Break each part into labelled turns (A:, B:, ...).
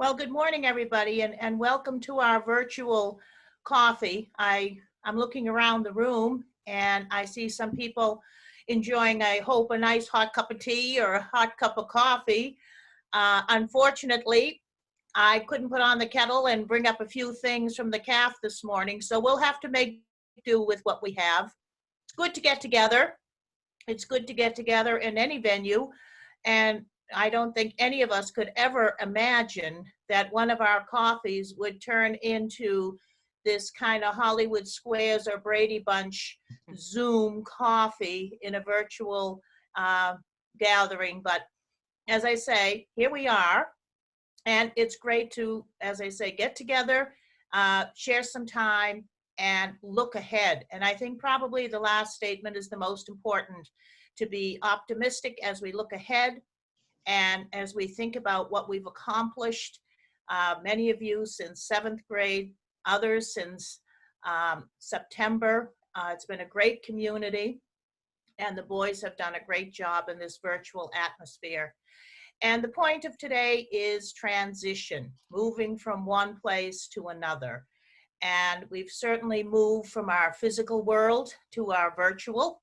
A: Well, good morning, everybody, and welcome to our virtual coffee. I'm looking around the room and I see some people enjoying, I hope, a nice hot cup of tea or a hot cup of coffee. Unfortunately, I couldn't put on the kettle and bring up a few things from the calf this morning, so we'll have to make do with what we have. It's good to get together. It's good to get together in any venue, and I don't think any of us could ever imagine that one of our coffees would turn into this kind of Hollywood Squares or Brady Bunch Zoom coffee in a virtual gathering. But as I say, here we are. And it's great to, as I say, get together, share some time, and look ahead. And I think probably the last statement is the most important, to be optimistic as we look ahead. And as we think about what we've accomplished, many of you since 7th grade, others since September, it's been a great community, and the boys have done a great job in this virtual atmosphere. And the point of today is transition, moving from one place to another. And we've certainly moved from our physical world to our virtual,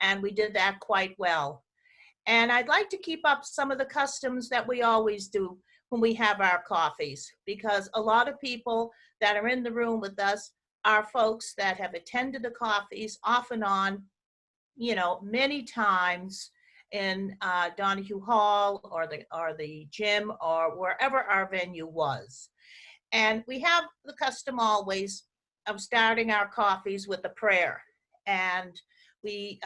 A: and we did that quite well. And I'd like to keep up some of the customs that we always do when we have our coffees, because a lot of people that are in the room with us are folks that have attended the coffees off and on, many times in Donahue Hall or the gym or wherever our venue was. And we have the custom always of starting our coffees with a prayer. And we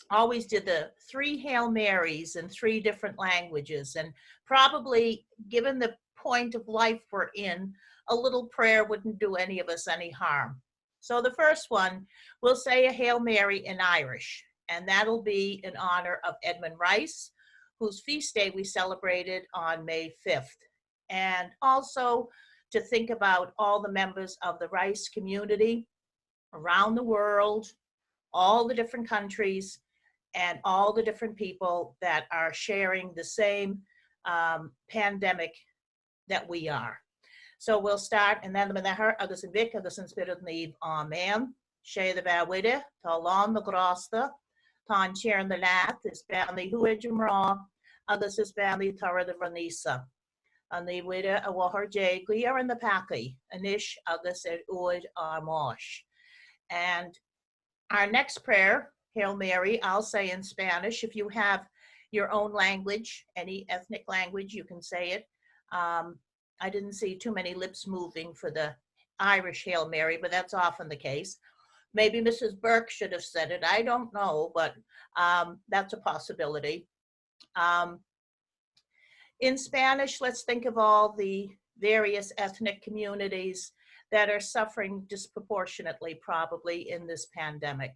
A: always did the 3 Hail Marys in 3 different languages. And probably, given the point of life we're in, a little prayer wouldn't do any of us any harm. So the first one, we'll say a Hail Mary in Irish, and that'll be in honor of Edmund Rice, whose feast day we celebrated on May 5th. And also to think about all the members of the Rice community around the world, all the different countries, and all the different people that are sharing the same pandemic that we are. So we'll start, and then her agus an vic agus an spirit neve, amen. She the bear with it, talon the grasta, tan chair in the lat, is barely huidjum raw, agus is barely tara the ranisa. And the widow a waher jay, we are in the packy, anish agus et uid armosh. And our next prayer, Hail Mary, I'll say in Spanish. If you have your own language, any ethnic language, you can say it. I didn't see too many lips moving for the Irish Hail Mary, but that's often the case. Maybe Mrs. Burke should have said it. I don't know, but that's a possibility. In Spanish, let's think of all the various ethnic communities that are suffering disproportionately probably in this pandemic.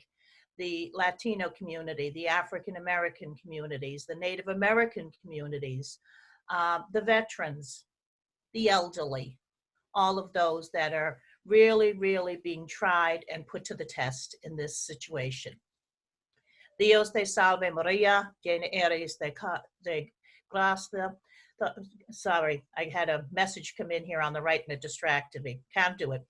A: The Latino community, the African American communities, the Native American communities, the veterans, the elderly, all of those that are really, really being tried and put to the test in this situation. Dios te salve Maria, llena eres de gracia. Sorry, I had a message come in here on the right and it distracted me. Can't do it.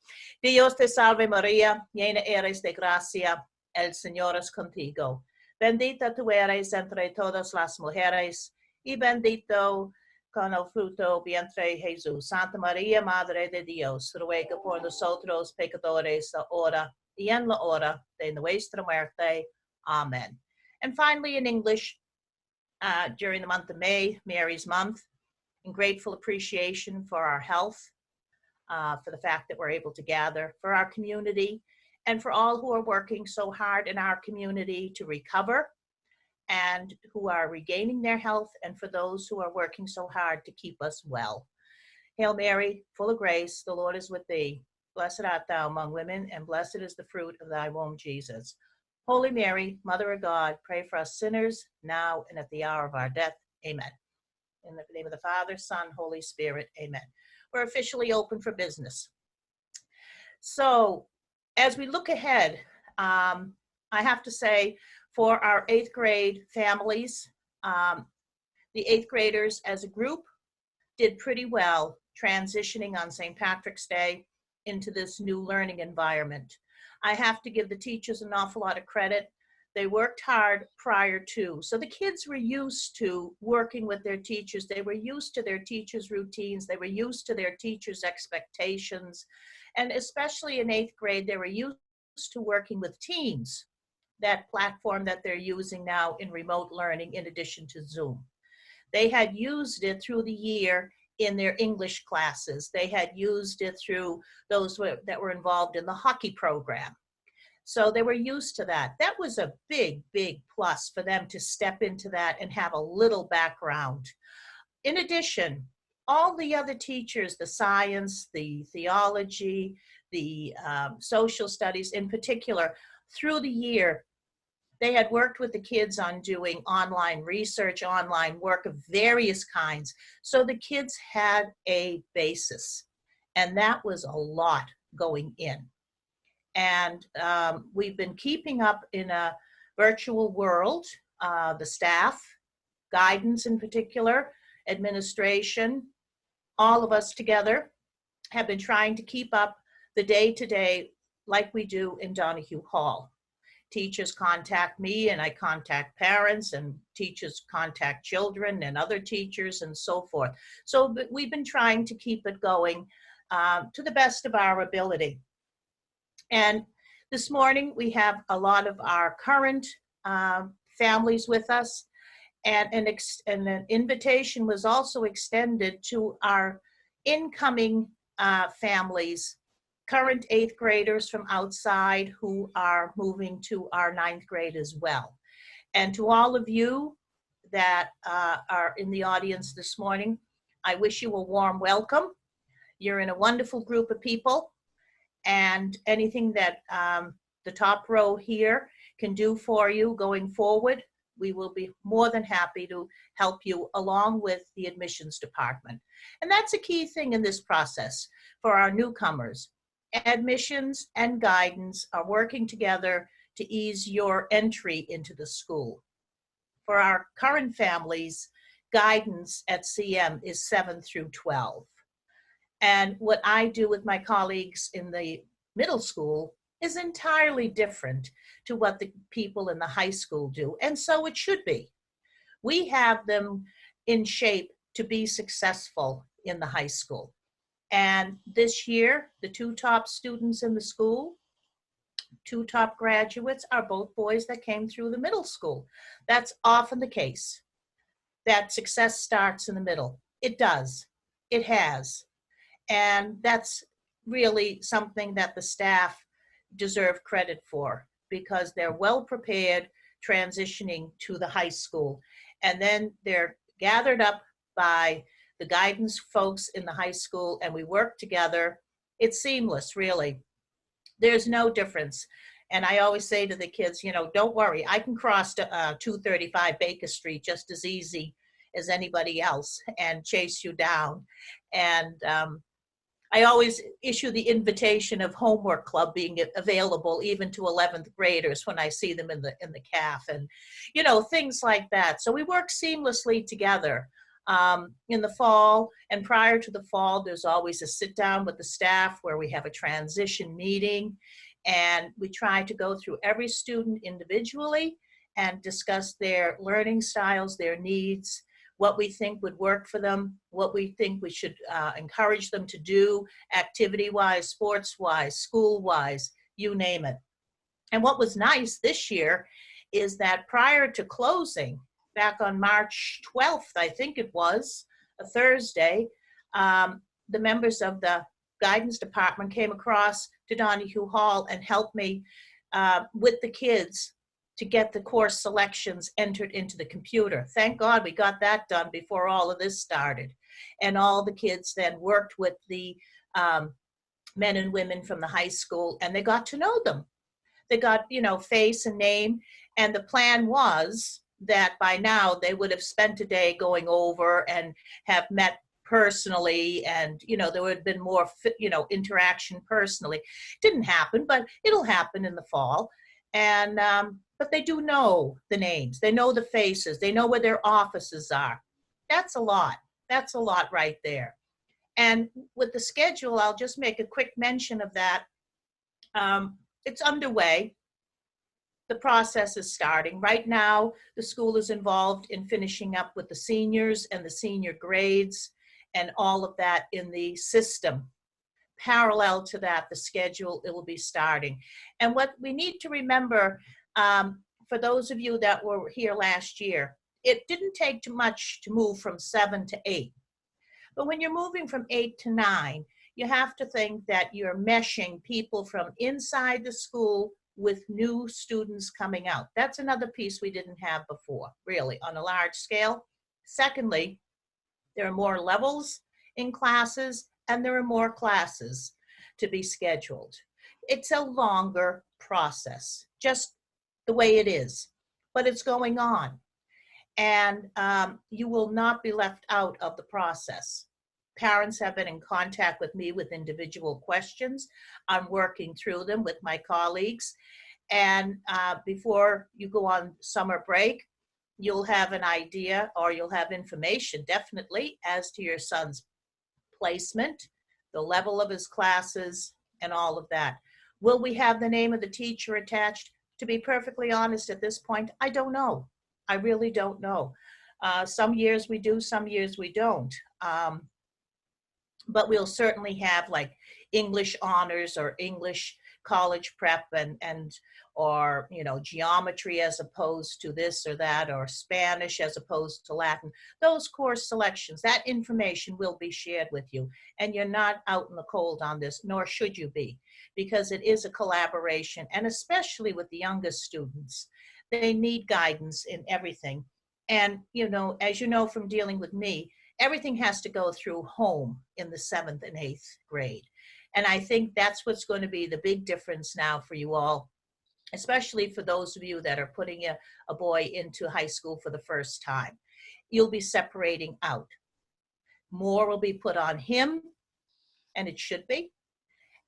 A: Dios te salve Maria, llena eres de gracia. El Señor es contigo. Bendita tú eres entre todas las mujeres, y bendito con el fruto vientre Jesús. Santa María, Madre de Dios, ruega por nosotros pecadores, ahora y en la hora de nuestra muerte. Amen. And finally, in English, during the month of May, Mary's month, in grateful appreciation for our health, for the fact that we're able to gather, for our community, and for all who are working so hard in our community to recover and who are regaining their health, and for those who are working so hard to keep us well. Hail Mary, full of grace, the Lord is with thee. Blessed art thou among women, and blessed is the fruit of thy womb, Jesus. Holy Mary, Mother of God, pray for us sinners, now and at the hour of our death. Amen. In the name of the Father, Son, Holy Spirit, amen. We're officially open for business. So, as we look ahead, I have to say, for our 8th grade families, the 8th graders as a group, did pretty well transitioning on St. Patrick's Day into this new learning environment. I have to give the teachers an awful lot of credit. They worked hard prior to. So the kids were used to working with their teachers. They were used to their teachers' routines. They were used to their teachers' expectations. And especially in 8th grade, they were used to working with teams, that platform that they're using now in remote learning in addition to Zoom. They had used it through the year in their English classes. They had used it through those that were involved in the hockey program. So they were used to that. That was a big, big plus for them to step into that and have a little background. In addition, all the other teachers, the science, the theology, the social studies in particular, through the year, they had worked with the kids on doing online research, online work of various kinds. So the kids had a basis, and that was a lot going in. And we've been keeping up in a virtual world, the staff, guidance in particular, administration, all of us together have been trying to keep up the day-to-day like we do in Donahue Hall. Teachers contact me and I contact parents, and teachers contact children and other teachers and so forth. So we've been trying to keep it going to the best of our ability. And this morning we have a lot of our current families with us, and an invitation was also extended to our incoming families, current 8th graders from outside who are moving to our 9th grade as well. And to all of you that are in the audience this morning, I wish you a warm welcome. You're in a wonderful group of people, and anything that the top row here can do for you going forward, we will be more than happy to help you along with the admissions department. And that's a key thing in this process for our newcomers. Admissions and guidance are working together to ease your entry into the school. For our current families, guidance at CM is 7 through 12. And what I do with my colleagues in the middle school is entirely different to what the people in the high school do. And so it should be. We have them in shape to be successful in the high school. And this year, the 2 top students in the school, 2 top graduates, are both boys that came through the middle school. That's often the case, that success starts in the middle. It does. It has. And that's really something that the staff deserve credit for, because they're well prepared transitioning to the high school. And then they're gathered up by the guidance folks in the high school, and we work together. It's seamless, really. There's no difference. And I always say to the kids, you know, don't worry, I can cross to 235 Baker Street just as easy as anybody else and chase you down. And I always issue the invitation of homework club being available even to 11th graders when I see them in the CAF, and, you know, things like that. So we work seamlessly together. In the fall and prior to the fall, there's always a sit down with the staff where we have a transition meeting, and we try to go through every student individually and discuss their learning styles, their needs, what we think would work for them, what we think we should encourage them to do, activity-wise, sports-wise, school-wise, you name it. And what was nice this year is that prior to closing, back on March 12th, I think it was, a Thursday, the members of the guidance department came across to Donahue Hall and helped me with the kids to get the course selections entered into the computer. Thank God we got that done before all of this started. And all the kids then worked with the men and women from the high school, and they got to know them. They got, you know, face and name. And the plan was that by now they would have spent a day going over and have met personally, and, you know, there would have been more, you know, interaction personally. Didn't happen, but it'll happen in the fall. And but they do know the names, they know the faces, they know where their offices are. That's a lot. That's a lot right there. And with the schedule, I'll just make a quick mention of that. It's underway. The process is starting. Right now, the school is involved in finishing up with the seniors and the senior grades and all of that in the system. Parallel to that, the schedule, it will be starting. And what we need to remember, for those of you that were here last year, it didn't take too much to move from 7 to 8. But when you're moving from 8 to 9, you have to think that you're meshing people from inside the school with new students coming out. That's another piece we didn't have before, really, on a large scale. Secondly, there are more levels in classes and there are more classes to be scheduled. It's a longer process, just the way it is, but it's going on. And you will not be left out of the process. Parents have been in contact with me with individual questions. I'm working through them with my colleagues. And before you go on summer break, you'll have an idea, or you'll have information definitely as to your son's placement, the level of his classes, and all of that. Will we have the name of the teacher attached? To be perfectly honest at this point, I don't know. I really don't know. Some years we do, some years we don't. But we'll certainly have like English honors or English college prep and or, you know, geometry as opposed to this or that, or Spanish as opposed to Latin. Those course selections, that information will be shared with you. And you're not out in the cold on this, nor should you be, because it is a collaboration, and especially with the youngest students, they need guidance in everything. And, you know, as you know from dealing with me, everything has to go through home in the 7th and 8th grade. And I think that's what's going to be the big difference now for you all, especially for those of you that are putting a boy into high school for the first time. You'll be separating out. More will be put on him, and it should be,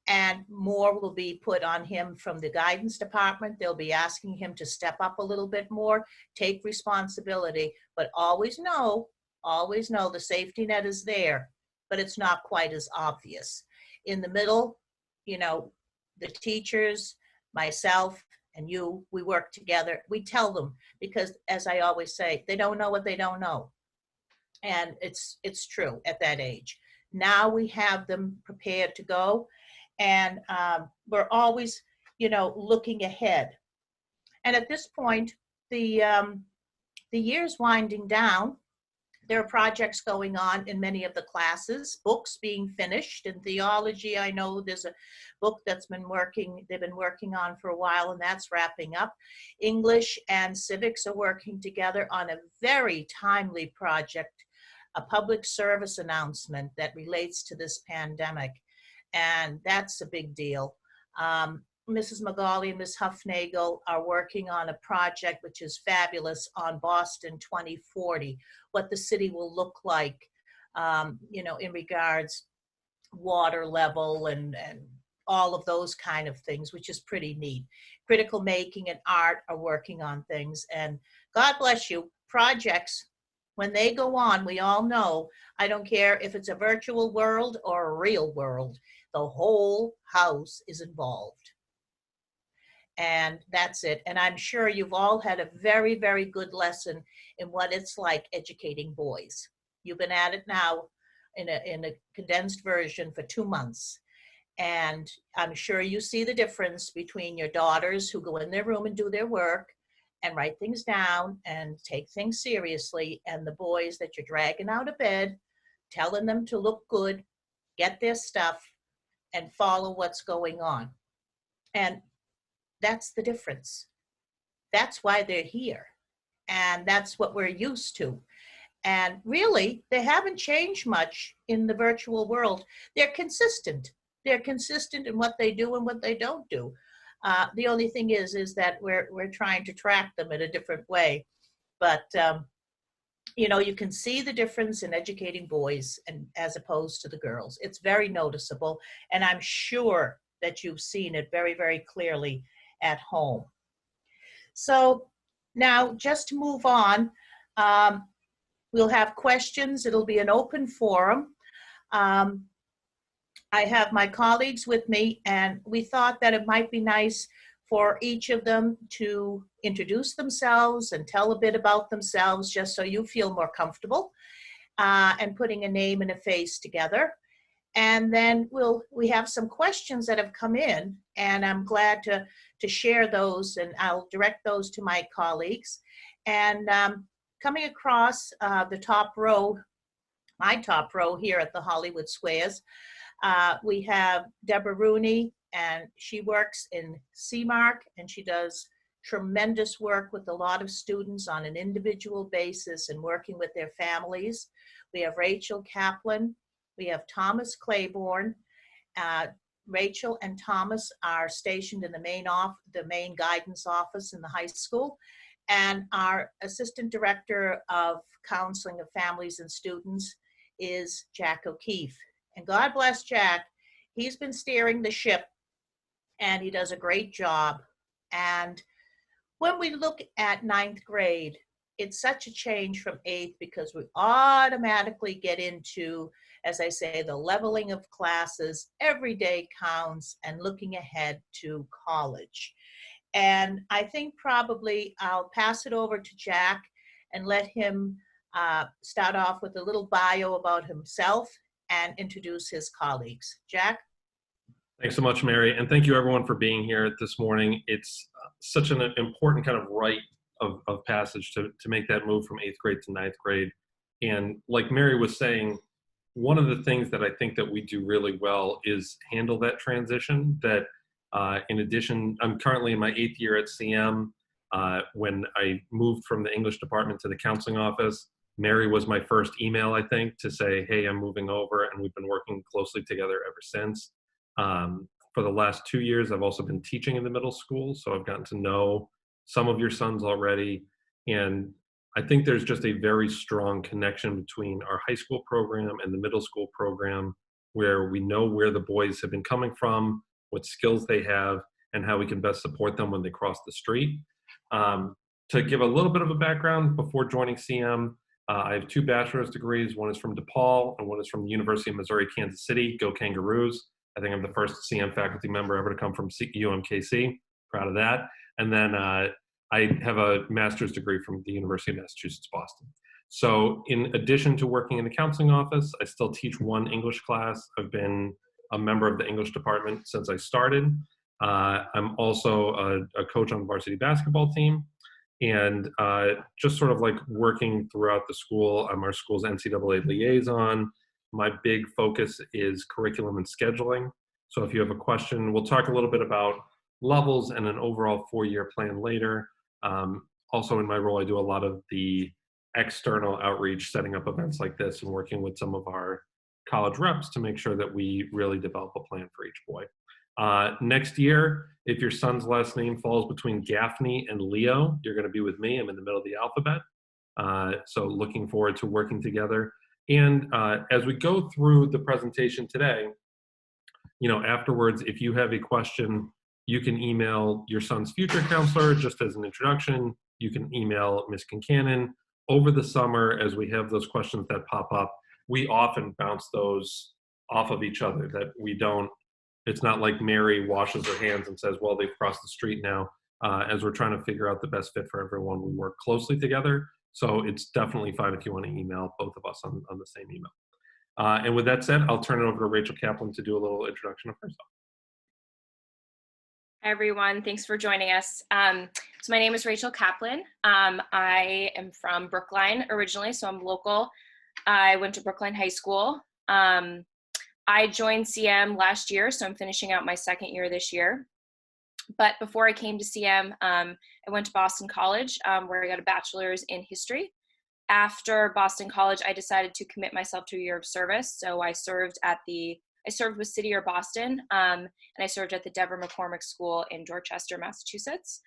A: and more will be put on him from the guidance department. They'll be asking him to step up a little bit more, take responsibility, but always know the safety net is there, but it's not quite as obvious. In the middle, you know, the teachers, myself, and you, we work together. We tell them, because as I always say, they don't know what they don't know. And it's true at that age. Now we have them prepared to go, and we're always, you know, looking ahead. And at this point, the year's winding down. There are projects going on in many of the classes, books being finished. In theology, I know there's a book that's they've been working on for a while, and that's wrapping up. English and civics are working together on a very timely project, a public service announcement that relates to this pandemic. And that's a big deal. Mrs. Magali and Ms. Huffnagel are working on a project which is fabulous on Boston 2040, what the city will look like, you know, in regards water level and all of those kind of things, which is pretty neat. Critical Making and Art are working on things, and God bless you, projects, when they go on, we all know, I don't care if it's a virtual world or a real world, the whole house is involved. And that's it. And I'm sure you've all had a very, very good lesson in what it's like educating boys. You've been at it now in a condensed version for 2 months. And I'm sure you see the difference between your daughters who go in their room and do their work and write things down and take things seriously, and the boys that you're dragging out of bed, telling them to look good, get their stuff, and follow what's going on. And that's the difference. That's why they're here. And that's what we're used to. And really, they haven't changed much in the virtual world. They're consistent. They're consistent in what they do and what they don't do. The only thing is that we're trying to track them in a different way. But, you know, you can see the difference in educating boys and as opposed to the girls. It's very noticeable. And I'm sure that you've seen it very, very clearly at home. So now just to move on, We'll have questions. It'll be an open forum. I have my colleagues with me, and we thought that it might be nice for each of them to introduce themselves and tell a bit about themselves, just so you feel more comfortable, and putting a name and a face together. And then we have some questions that have come in, and I'm glad to share those, and I'll direct those to my colleagues. And coming across the top row, my top row here at the Hollywood Squares, we have Deb Rooney, and she works in CMARC, and she does tremendous work with a lot of students on an individual basis and working with their families. We have Rachel Kaplan. We have Thomas Claiborne. Rachel and Thomas are stationed in the main guidance office in the high school. And our Assistant Director of Counseling of Families and Students is Jack O'Keefe. And God bless Jack. He's been steering the ship, and he does a great job. And when we look at 9th grade, it's such a change from 8th, because we automatically get into, as I say, the leveling of classes. Every day counts, and looking ahead to college. And I think probably I'll pass it over to Jack and let him start off with a little bio about himself and introduce his colleagues. Jack?
B: Thanks so much, Mary. And thank you everyone for being here this morning. It's such an important kind of rite of passage to make that move from 8th grade to 9th grade. And like Mary was saying, one of the things that I think that we do really well is handle that transition. That in addition, I'm currently in my 8th year at CM. When I moved from the English department to the counseling office, Mary was my first email, I think, to say, hey, I'm moving over, and we've been working closely together ever since. For the last 2 years, I've also been teaching in the middle school, so I've gotten to know some of your sons already. And I think there's just a very strong connection between our high school program and the middle school program, where we know where the boys have been coming from, what skills they have, and how we can best support them when they cross the street. To give a little bit of a background, before joining CM, I have 2 bachelor's degrees. One is from DePaul, and one is from the University of Missouri, Kansas City. Go Kangaroos. I think I'm the first CM faculty member ever to come from UMKC. Proud of that. And then I have a master's degree from the University of Massachusetts, Boston. So in addition to working in the counseling office, I still teach 1 English class. I've been a member of the English department since I started. I'm also a coach on the varsity basketball team. And just sort of like working throughout the school, I'm our school's NCAA liaison. My big focus is curriculum and scheduling. So if you have a question, we'll talk a little bit about levels and an overall 4-year plan later. Also in my role, I do a lot of the external outreach, setting up events like this and working with some of our college reps to make sure that we really develop a plan for each boy. Next year, if your son's last name falls between Gaffney and Leo, you're going to be with me. I'm in the middle of the alphabet. So looking forward to working together. And as we go through the presentation today, afterwards, if you have a question, you can email your son's future counselor just as an introduction. You can email Ms. Concannon. Over the summer, as we have those questions that pop up, we often bounce those off of each other, that we don't. It's not like Mary washes her hands and says, well, they've crossed the street now. As we're trying to figure out the best fit for everyone, we work closely together. So it's definitely fine if you want to email both of us on the same email. And with that said, I'll turn it over to Rachel Kaplan to do a little introduction of herself.
C: Hi, everyone. Thanks for joining us. So my name is Rachel Kaplan. I am from Brookline originally, so I'm local. I went to Brookline High School. I joined CM last year, so I'm finishing out my 2nd year this year. But before I came to CM, I went to Boston College, where I got a bachelor's in history. After Boston College, I decided to commit myself to a year of service. So I served with City or Boston, and I served at the Deborah McCormick School in Dorchester, Massachusetts,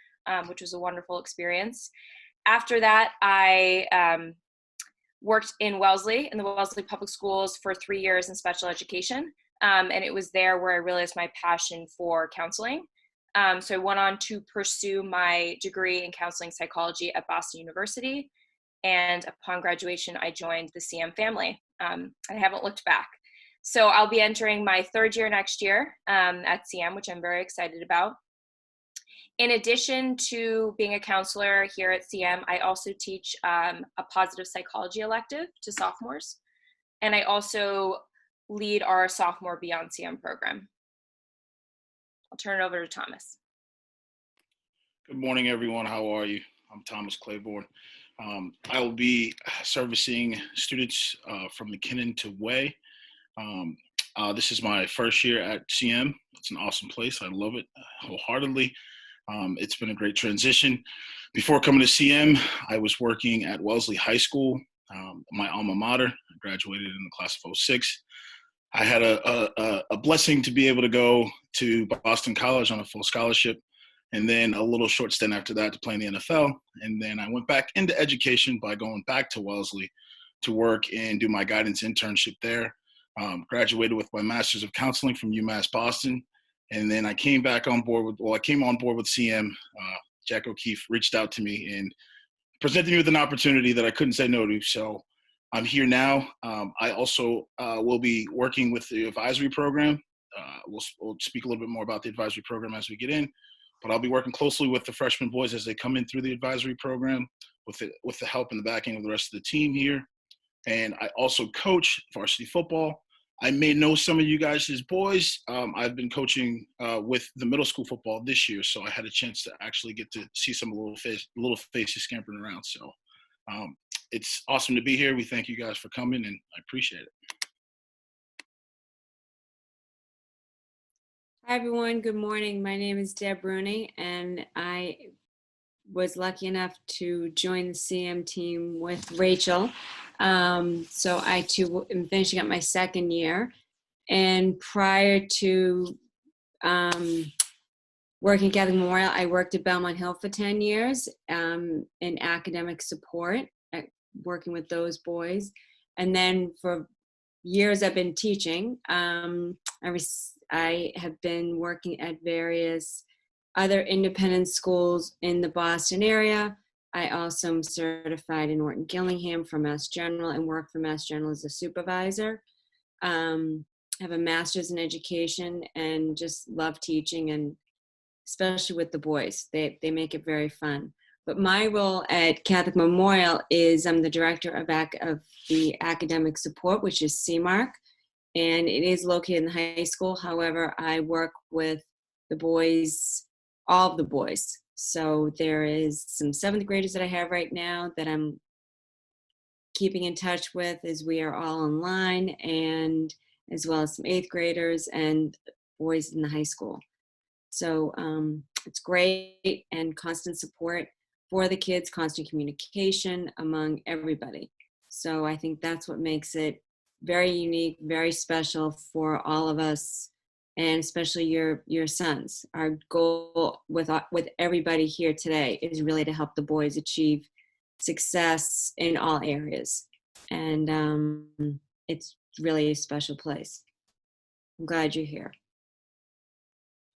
C: which was a wonderful experience. After that, I worked in Wellesley, in the Wellesley Public Schools for 3 years in special education. And it was there where I realized my passion for counseling. So I went on to pursue my degree in counseling psychology at Boston University. And upon graduation, I joined the CM family. I haven't looked back. So I'll be entering my third year next year at CM, which I'm very excited about. In addition to being a counselor here at CM, I also teach a positive psychology elective to sophomores. And I also lead our Sophomore BeyondYum program. I'll turn it over to Thomas.
D: Good morning, everyone. How are you? I'm Thomas Claiborne. I will be servicing students from McKinnon to Way. This is my first year at CM. It's an awesome place. I love it wholeheartedly. It's been a great transition. Before coming to CM, I was working at Wellesley High School, my alma mater. I graduated in the class of 06. I had a blessing to be able to go to Boston College on a full scholarship, and then a little short stint after that to play in the NFL. And then I went back into education by going back to Wellesley to work and do my guidance internship there. Graduated with my Master's of Counseling from UMass Boston. And then I came back on board with, I came on board with CM. Jack O'Keefe reached out to me and presented me with an opportunity that I couldn't say no to. So I'm here now. I also will be working with the advisory program. We'll speak a little bit more about the advisory program as we get in, but I'll be working closely with the freshman boys as they come in through the advisory program with the help and the backing of the rest of the team here. And I also coach varsity football. I may know some of you guys as boys. I've been coaching with the middle school football this year, so I had a chance to actually get to see some little faces scampering around. So it's awesome to be here. We thank you guys for coming, and I appreciate it.
E: Hi, everyone. Good morning. My name is Deb Rooney, and I was lucky enough to join the CM team with Rachel. So I too am finishing up my second year. And prior to working at Catholic Memorial, I worked at Belmont Hill for 10 years in academic support, working with those boys. And then for years I've been teaching. I have been working at various other independent schools in the Boston area. I also am certified in Norton Gillingham for Mass General and work for Mass General as a supervisor. Have a master's in education and just love teaching, and especially with the boys. They make it very fun. But my role at Catholic Memorial is I'm the director of the academic support, which is CMARC, and it is located in the high school. However, I work with the boys, all of the boys. So there is some 7th graders that I have right now that I'm keeping in touch with as we are all online, and as well as some 8th graders and boys in the high school. So it's great, and constant support for the kids, constant communication among everybody. So I think that's what makes it very unique, very special for all of us, and especially your sons. Our goal with everybody here today is really to help the boys achieve success in all areas. And it's really a special place. I'm glad you're here.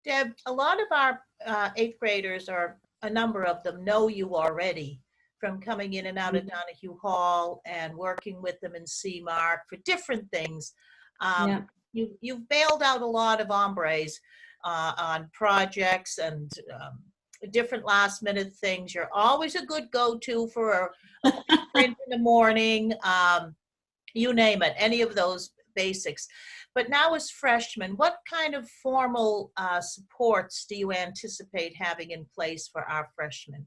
A: Deb, a lot of our 8th graders, or a number of them, know you already from coming in and out of Donahue Hall and working with them in CMARC for different things.
E: Yeah.
A: You've bailed out a lot of hombres on projects and different last minute things. You're always a good go-to for a print in the morning, you name it, any of those basics. But now as freshmen, what kind of formal supports do you anticipate having in place for our freshmen?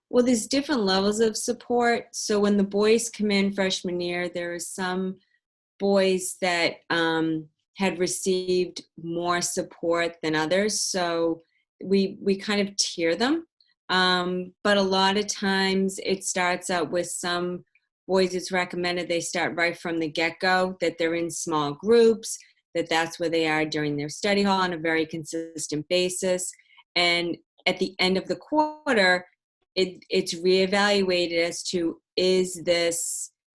E: Well, there's different levels of support. So when the boys come in freshman year, there are some boys that had received more support than others. So we kind of tier them. But a lot of times it starts out with some boys, it's recommended they start right from the get-go, that they're in small groups, that's where they are during their study hall on a very consistent basis. And at the end of the quarter, it's reevaluated as to,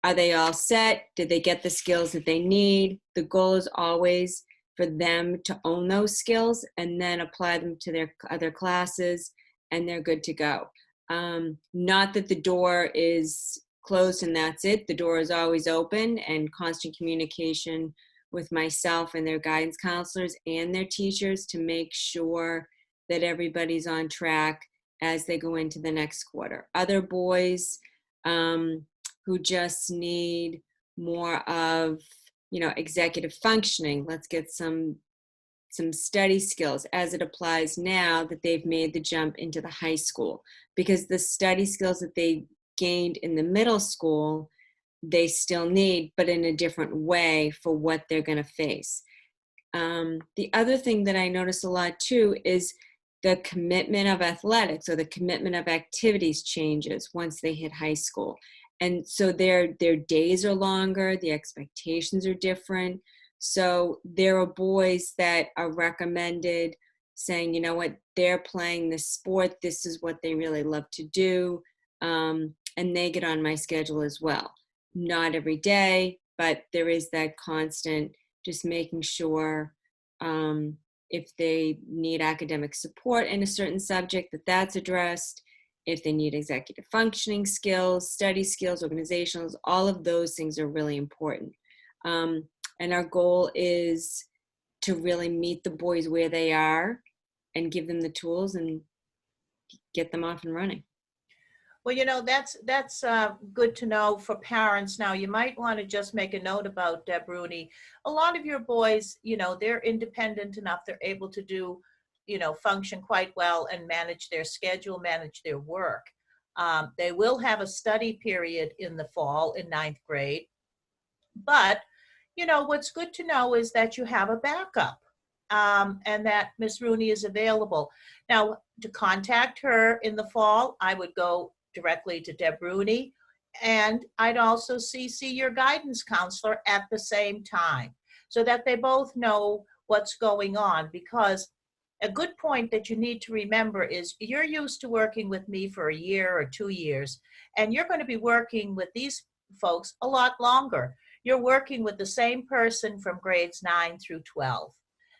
E: are they all set? Did they get the skills that they need? The goal is always for them to own those skills and then apply them to their other classes, and they're good to go. Not that the door is closed and that's it. The door is always open, and constant communication with myself and their guidance counselors and their teachers to make sure that everybody's on track as they go into the next quarter. Other boys who just need more of, executive functioning. Let's get some study skills as it applies now that they've made the jump into the high school, because the study skills that they gained in the middle school, they still need, but in a different way for what they're going to face. The other thing that I notice a lot too is the commitment of athletics or the commitment of activities changes once they hit high school. And so their days are longer, the expectations are different. So there are boys that are recommended saying, you know what, they're playing this sport, this is what they really love to do, and they get on my schedule as well. Not every day, but there is that constant just making sure if they need academic support in a certain subject, that's addressed. If they need executive functioning skills, study skills, organizationals, all of those things are really important. And our goal is to really meet the boys where they are and give them the tools and get them off and running.
A: Well, that's good to know for parents. Now, you might want to just make a note about Deb Rooney. A lot of your boys, they're independent enough. They're able to do, function quite well and manage their schedule, manage their work. They will have a study period in the fall in 9th grade. But, what's good to know is that you have a backup and that Miss Rooney is available. Now, to contact her in the fall, I would go directly to Deb Rooney, and I'd also CC your guidance counselor at the same time so that they both know what's going on. Because a good point that you need to remember is you're used to working with me for a year or 2 years, and you're going to be working with these folks a lot longer. You're working with the same person from grades 9 through 12.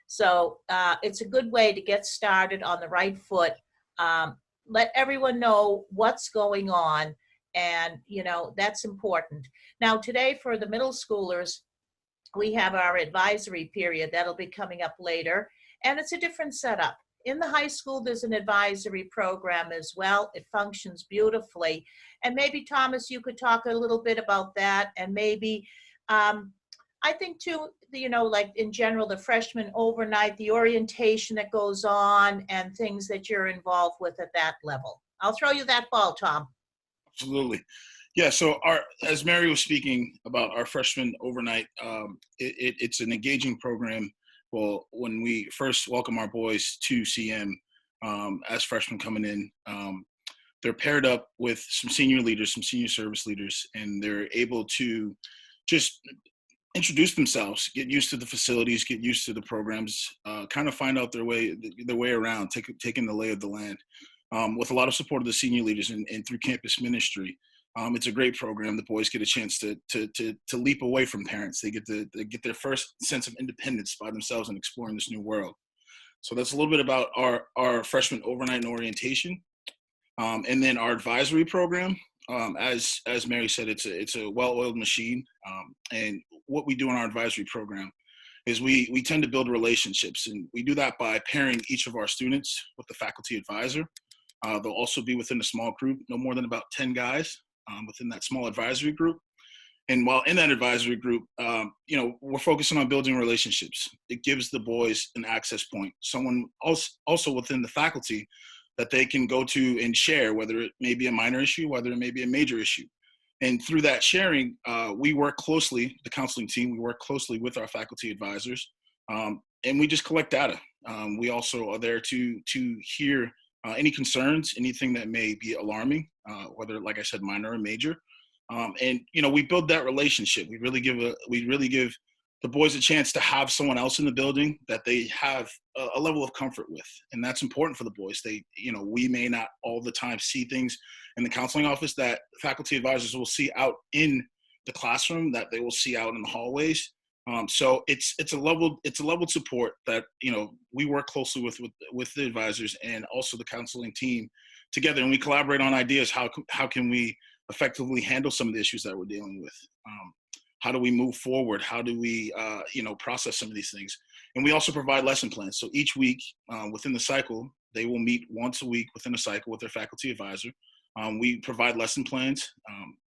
A: So it's a good way to get started on the right foot. Let everyone know what's going on, and that's important. Now, today for the middle schoolers, we have our advisory period that'll be coming up later, and it's a different setup. In the high school, there's an advisory program as well. It functions beautifully, and maybe Thomas, you could talk a little bit about that, and maybe I think too, like in general, the freshman overnight, the orientation that goes on and things that you're involved with at that level. I'll throw you that ball, Tom.
D: Absolutely. Yeah, so as Mary was speaking about our freshman overnight, it's an engaging program. Well, when we first welcome our boys to CM as freshmen coming in, they're paired up with some senior leaders, some senior service leaders, and they're able to just introduce themselves, get used to the facilities, get used to the programs, kind of find out their way around, taking the lay of the land, with a lot of support of the senior leaders and through campus ministry. It's a great program. The boys get a chance to leap away from parents. They get their first sense of independence by themselves and exploring this new world. So that's a little bit about our freshman overnight and orientation, and then our advisory program. As Mary said, it's a well-oiled machine, and what we do in our advisory program is we tend to build relationships, and we do that by pairing each of our students with the faculty advisor. They'll also be within a small group, no more than about 10 guys within that small advisory group. And while in that advisory group, we're focusing on building relationships. It gives the boys an access point, someone also within the faculty that they can go to and share, whether it may be a minor issue, whether it may be a major issue. And through that sharing, we work closely, the counseling team, we work closely with our faculty advisors, and we just collect data. We also are there to hear any concerns, anything that may be alarming, whether, like I said, minor or major. And we build that relationship. We really give the boys a chance to have someone else in the building that they have a level of comfort with. And that's important for the boys. We may not all the time see things in the counseling office that faculty advisors will see out in the classroom, that they will see out in the hallways. So it's a leveled support that, we work closely with the advisors and also the counseling team together and we collaborate on ideas. How can we effectively handle some of the issues that we're dealing with? How do we move forward? How do we, process some of these things? And we also provide lesson plans. So each week within the cycle, they will meet once a week within a cycle with their faculty advisor. We provide lesson plans.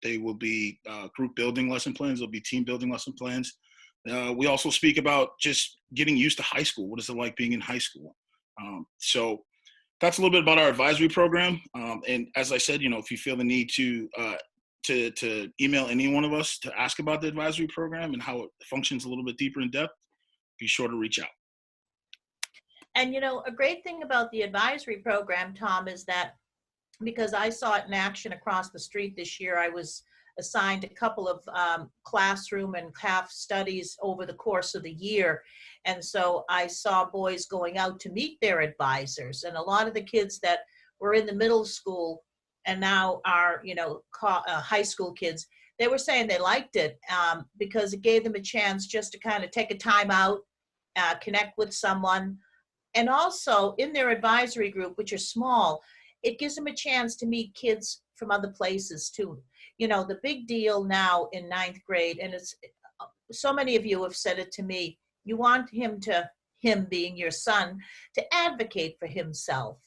D: They will be group building lesson plans. There'll be team building lesson plans. We also speak about just getting used to high school. What is it like being in high school? So that's a little bit about our advisory program. And as I said, if you feel the need to email any one of us to ask about the advisory program and how it functions a little bit deeper in depth, be sure to reach out.
A: And, a great thing about the advisory program, Tom, is that because I saw it in action across the street this year, I was assigned a couple of classroom and CAF studies over the course of the year. And so I saw boys going out to meet their advisors. And a lot of the kids that were in the middle school and now are, high school kids, they were saying they liked it because it gave them a chance just to kind of take a time out, connect with someone. And also in their advisory group, which are small, it gives them a chance to meet kids from other places too. The big deal now in 9th grade, and it's so many of you have said it to me, you want him being your son, to advocate for himself,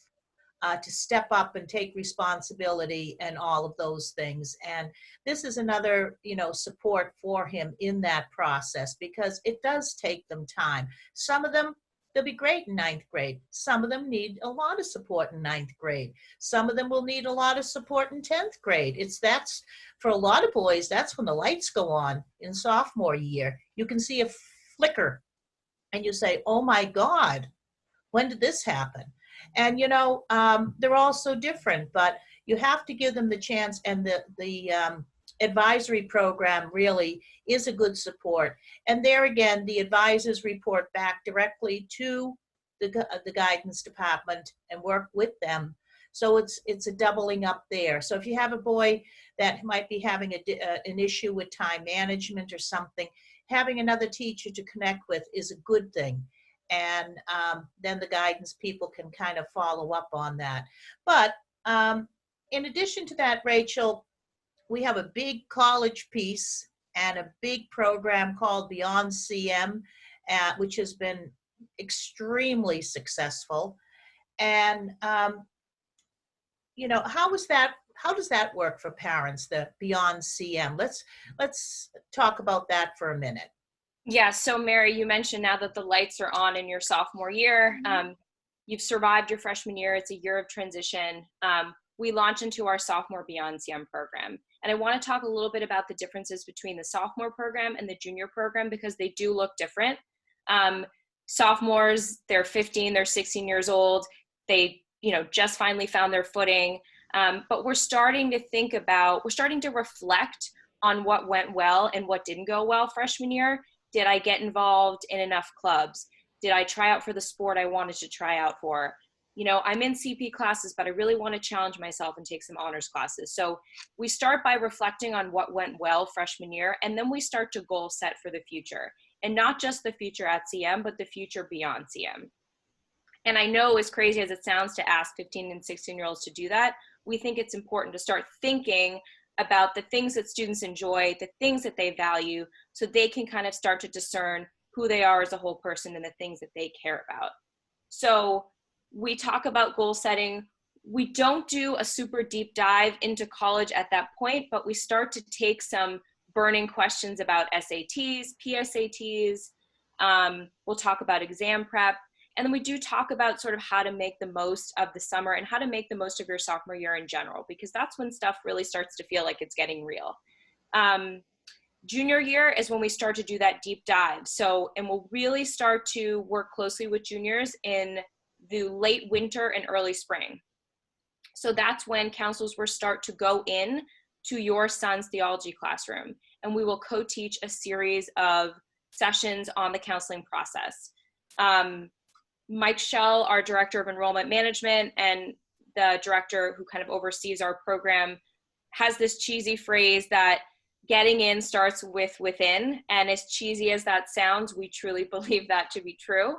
A: to step up and take responsibility and all of those things. And this is another, support for him in that process, because it does take them time. Some of them, they'll be great in 9th grade. Some of them need a lot of support in 9th grade. Some of them will need a lot of support in 10th grade. That's for a lot of boys, that's when the lights go on in sophomore year. You can see a flicker and you say, oh my God, when did this happen? And, they're all so different, but you have to give them the chance, and the advisory program really is a good support. And there again, the advisors report back directly to the guidance department and work with them. So it's a doubling up there. So if you have a boy that might be having an issue with time management or something, having another teacher to connect with is a good thing. And then the guidance people can kind of follow up on that. But in addition to that, Rachel, we have a big college piece and a big program called BeyondYum, which has been extremely successful. And, how does that work for parents, the BeyondYum? Let's talk about that for a minute.
C: Yeah, so Mary, you mentioned now that the lights are on in your sophomore year. You've survived your freshman year. It's a year of transition. We launch into our Sophomore BeyondYum program. And I want to talk a little bit about the differences between the sophomore program and the junior program, because they do look different. Sophomores, they're 15, they're 16 years old. They, just finally found their footing. But we're starting to reflect on what went well and what didn't go well freshman year. Did I get involved in enough clubs? Did I try out for the sport I wanted to try out for? I'm in CP classes, but I really want to challenge myself and take some honors classes. So we start by reflecting on what went well freshman year, and then we start to goal set for the future. And not just the future at CM, but the future beyond CM. And I know, as crazy as it sounds to ask 15 and 16-year-olds to do that, we think it's important to start thinking about the things that students enjoy, the things that they value, so they can kind of start to discern who they are as a whole person and the things that they care about. So we talk about goal setting. We don't do a super deep dive into college at that point, but we start to take some burning questions about SATs, PSATs. We'll talk about exam prep. And then we do talk about sort of how to make the most of the summer and how to make the most of your sophomore year in general, because that's when stuff really starts to feel like it's getting real. Junior year is when we start to do that deep dive. And we'll really start to work closely with juniors in the late winter and early spring. So that's when counselors will start to go in to your son's theology classroom, and we will co-teach a series of sessions on the counseling process. Mike Schell, our director of enrollment management and the director who kind of oversees our program, has this cheesy phrase that getting in starts with within. And as cheesy as that sounds, we truly believe that to be true.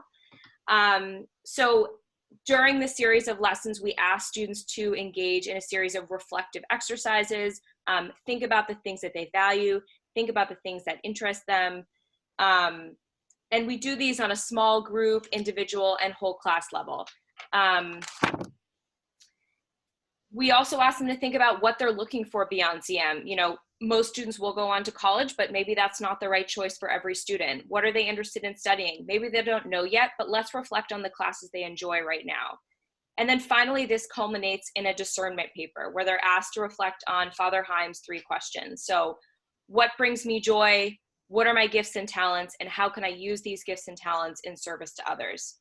C: So during the series of lessons, we ask students to engage in a series of reflective exercises, think about the things that they value, think about the things that interest them. And we do these on a small group, individual, and whole class level. We also ask them to think about what they're looking for beyond CM. You know, most students will go on to college, but maybe that's not the right choice for every student. What are they interested in studying? Maybe they don't know yet, but let's reflect on the classes they enjoy right now. And then finally, this culminates in a discernment paper where they're asked to reflect on Father Heim's 3 questions. So what brings me joy? What are my gifts and talents? And how can I use these gifts and talents in service to others?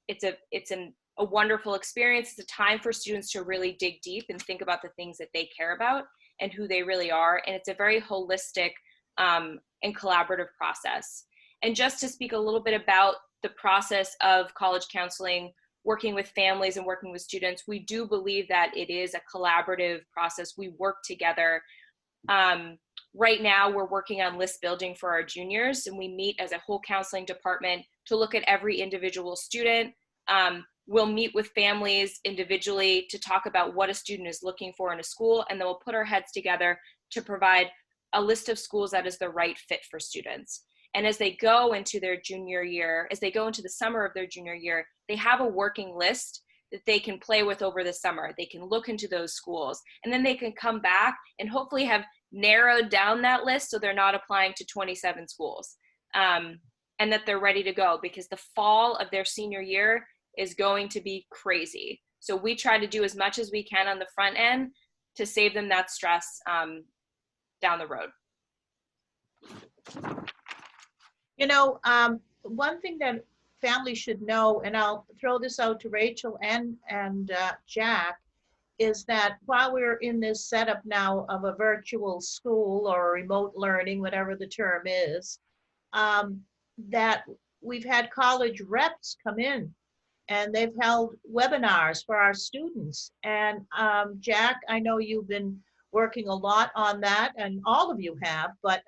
C: It's a wonderful experience. It's a time for students to really dig deep and think about the things that they care about and who they really are. And it's a very holistic and collaborative process. And just to speak a little bit about the process of college counseling, working with families and working with students, we do believe that it is a collaborative process. We work together. Right now, we're working on list building for our juniors, and we meet as a whole counseling department to look at every individual student. We'll meet with families individually to talk about what a student is looking for in a school, and then we'll put our heads together to provide a list of schools that is the right fit for students. And as they go into their junior year, as they go into the summer of their junior year, they have a working list that they can play with over the summer. They can look into those schools, and then they can come back and hopefully have narrowed down that list so they're not applying to 27 schools, and that they're ready to go, because the fall of their senior year is going to be crazy. So we try to do as much as we can on the front end to save them that stress down the road.
A: You know, one thing that families should know, and I'll throw this out to Rachel and Jack, is that while we're in this setup now of a virtual school or remote learning, whatever the term is, that we've had college reps come in and they've held webinars for our students. And Jack, I know you've been working a lot on that, and all of you have, but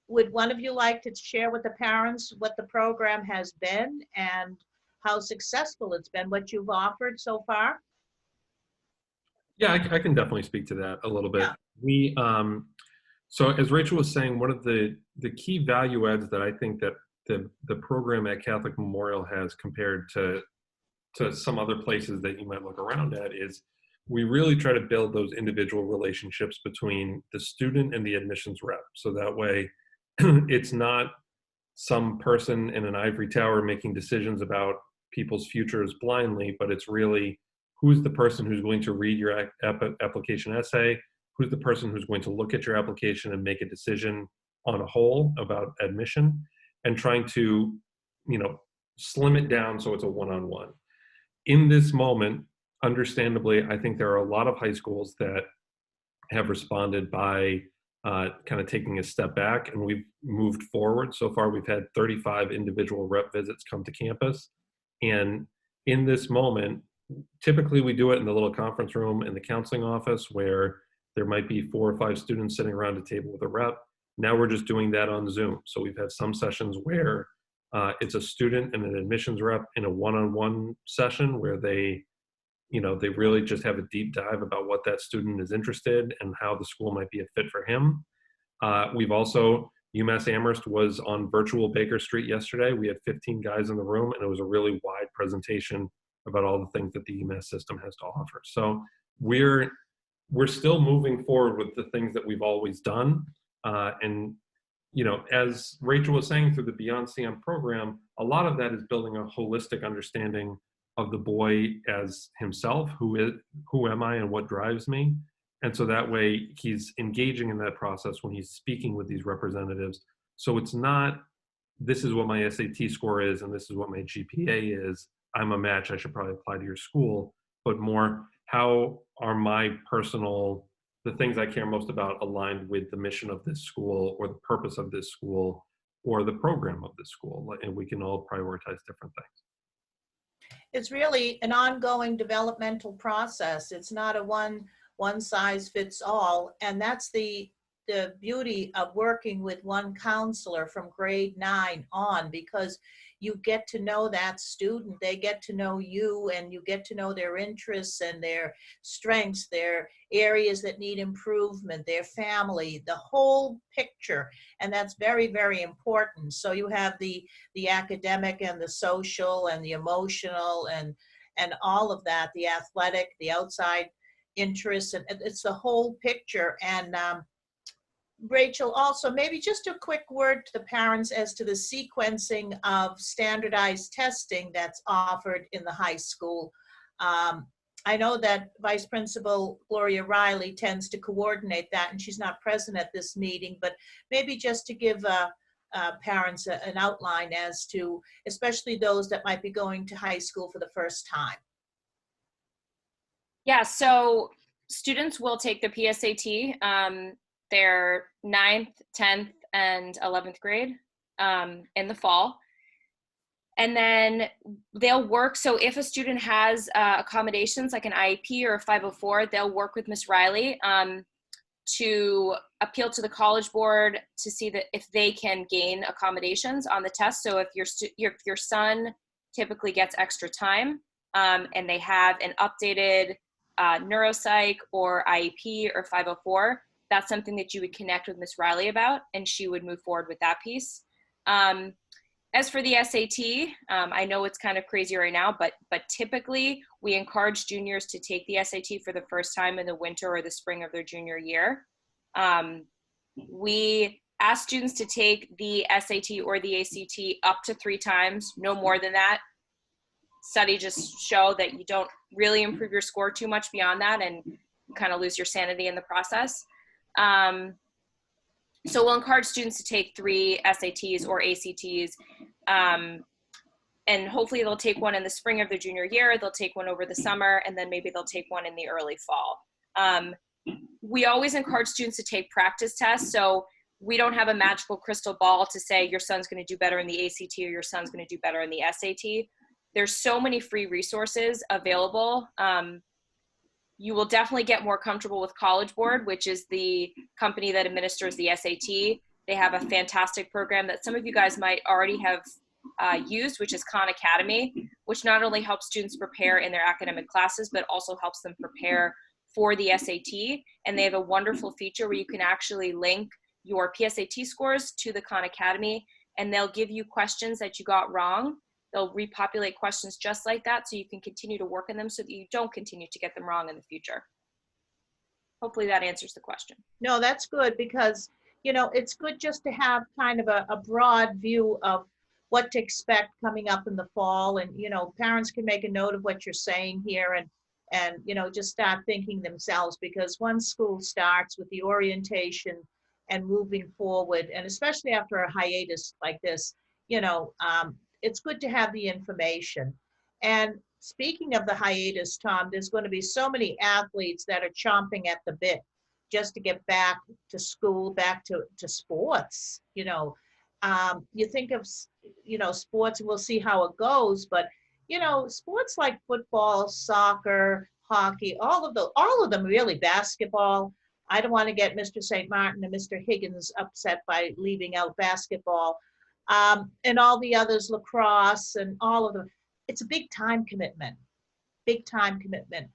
A: would one of you like to share with the parents what the program has been and how successful it's been, what you've offered so far?
B: Yeah, I can definitely speak to that a little bit.
A: Yeah.
B: We, so as Rachel was saying, one of the key value adds that I think that the program at Catholic Memorial has compared to some other places that you might look around at is we really try to build those individual relationships between the student and the admissions rep. So that way it's not some person in an ivory tower making decisions about people's futures blindly, but it's really who's the person who's going to read your application essay, who's the person who's going to look at your application and make a decision on a whole about admission, and trying to, slim it down so it's a one-on-one. In this moment, understandably, I think there are a lot of high schools that have responded by kind of taking a step back, and we've moved forward. So far, we've had 35 individual rep visits come to campus. And in this moment, typically we do it in the little conference room in the counseling office where there might be 4 or 5 students sitting around a table with a rep. Now we're just doing that on Zoom. So we've had some sessions where it's a student and an admissions rep in a one-on-one session where they really just have a deep dive about what that student is interested and how the school might be a fit for him. We've also, UMass Amherst was on virtual Baker Street yesterday. We had 15 guys in the room, and it was a really wide presentation about all the things that the UMass system has to offer. So we're still moving forward with the things that we've always done. And as Rachel was saying, through the Beyond CM program, a lot of that is building a holistic understanding of the boy as himself, who am I and what drives me. And so that way he's engaging in that process when he's speaking with these representatives. So it's not, this is what my SAT score is and this is what my GPA is, I'm a match, I should probably apply to your school, but more, how are my personal, the things I care most about aligned with the mission of this school or the purpose of this school or the program of this school, and we can all prioritize different things.
A: It's really an ongoing developmental process. It's not a one size fits all. And that's the the beauty of working with one counselor from grade 9 on, because you get to know that student, they get to know you, and you get to know their interests and their strengths, their areas that need improvement, their family, the whole picture. And that's very, very important. So you have the academic and the social and the emotional and all of that, the athletic, the outside interests, and it's the whole picture. And Rachel, also maybe just a quick word to the parents as to the sequencing of standardized testing that's offered in the high school. I know that Vice Principal Gloria Riley tends to coordinate that, and she's not present at this meeting, but maybe just to give parents an outline as to, especially those that might be going to high school for the first time.
C: Yeah, so students will take the PSAT, their 9th, 10th, and 11th grade in the fall. And then they'll work, so if a student has accommodations like an IEP or a 504, they'll work with Ms. Riley to appeal to the College Board to see that if they can gain accommodations on the test. So if your son typically gets extra time and they have an updated neuropsych or IEP or 504, that's something that you would connect with Ms. Riley about, and she would move forward with that piece. As for the SAT, I know it's kind of crazy right now, but typically we encourage juniors to take the SAT for the first time in the winter or the spring of their junior year. We ask students to take the SAT or the ACT up to 3 times, no more than that. Studies just show that you don't really improve your score too much beyond that, and you kind of lose your sanity in the process. So we'll encourage students to take 3 SATs or ACTs, and hopefully they'll take one in the spring of their junior year, they'll take one over the summer, and then maybe they'll take one in the early fall. We always encourage students to take practice tests, so we don't have a magical crystal ball to say your son's going to do better in the ACT or your son's going to do better in the SAT. There's so many free resources available. You will definitely get more comfortable with College Board, which is the company that administers the SAT. They have a fantastic program that some of you guys might already have used, which is Khan Academy, which not only helps students prepare in their academic classes, but also helps them prepare for the SAT. And they have a wonderful feature where you can actually link your PSAT scores to the Khan Academy, and they'll give you questions that you got wrong. They'll repopulate questions just like that, so you can continue to work on them so that you don't continue to get them wrong in the future. Hopefully that answers the question.
A: No, that's good, because, you know, it's good just to have kind of a broad view of what to expect coming up in the fall. And, you know, parents can make a note of what you're saying here and, you know, just start thinking themselves, because once school starts with the orientation and moving forward, and especially after a hiatus like this, you know, it's good to have the information. And speaking of the hiatus, Tom, there's going to be so many athletes that are chomping at the bit just to get back to school, back to sports. You know, you think of, you know, sports, and we'll see how it goes, but, you know, sports like football, soccer, hockey, all of them really, basketball. I don't want to get Mr. St. Martin and Mr. Higgins upset by leaving out basketball. And all the others, lacrosse and all of them. It's a big time commitment, big time commitment.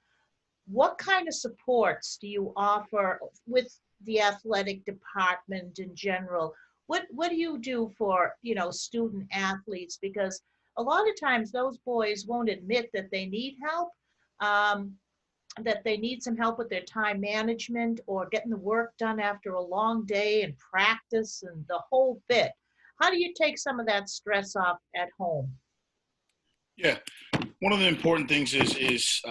A: What kind of supports do you offer with the athletic department in general? What do you do for, you know, student athletes? Because a lot of times those boys won't admit that they need help, that they need some help with their time management or getting the work done after a long day and practice and the whole bit. How do you take some of that stress off at home?
D: Yeah, one of the important things is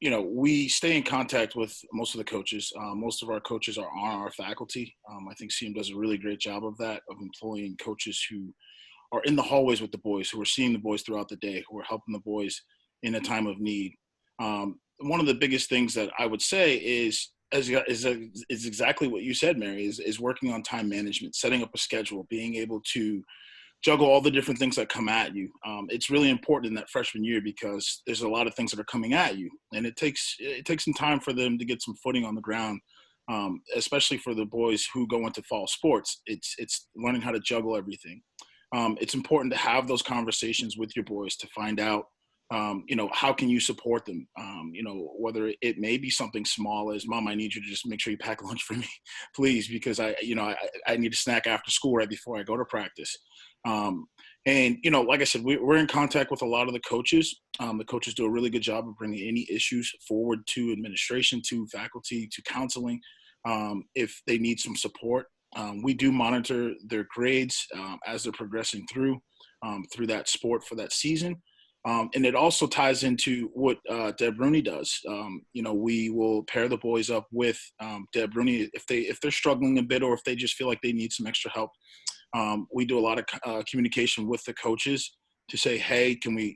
D: you know, we stay in contact with most of the coaches. Most of our coaches are on our faculty. I think CM does a really great job of that, of employing coaches who are in the hallways with the boys, who are seeing the boys throughout the day, who are helping the boys in a time of need. One of the biggest things that I would say is exactly what you said, Mary, is working on time management, setting up a schedule, being able to juggle all the different things that come at you. It's really important in that freshman year because there's a lot of things that are coming at you, and it takes some time for them to get some footing on the ground especially for the boys who go into fall sports. It's learning how to juggle everything. It's important to have those conversations with your boys to find out, how can you support them? Whether it may be something small as, Mom, I need you to just make sure you pack lunch for me, please, because I need a snack after school right before I go to practice. Like I said, we're in contact with a lot of the coaches. The coaches do a really good job of bringing any issues forward to administration, to faculty, to counseling, if they need some support. We do monitor their grades as they're progressing through that sport for that season. And it also ties into what Deb Rooney does. We will pair the boys up with Deb Rooney if they're struggling a bit, or if they just feel like they need some extra help. We do a lot of communication with the coaches to say, hey, can we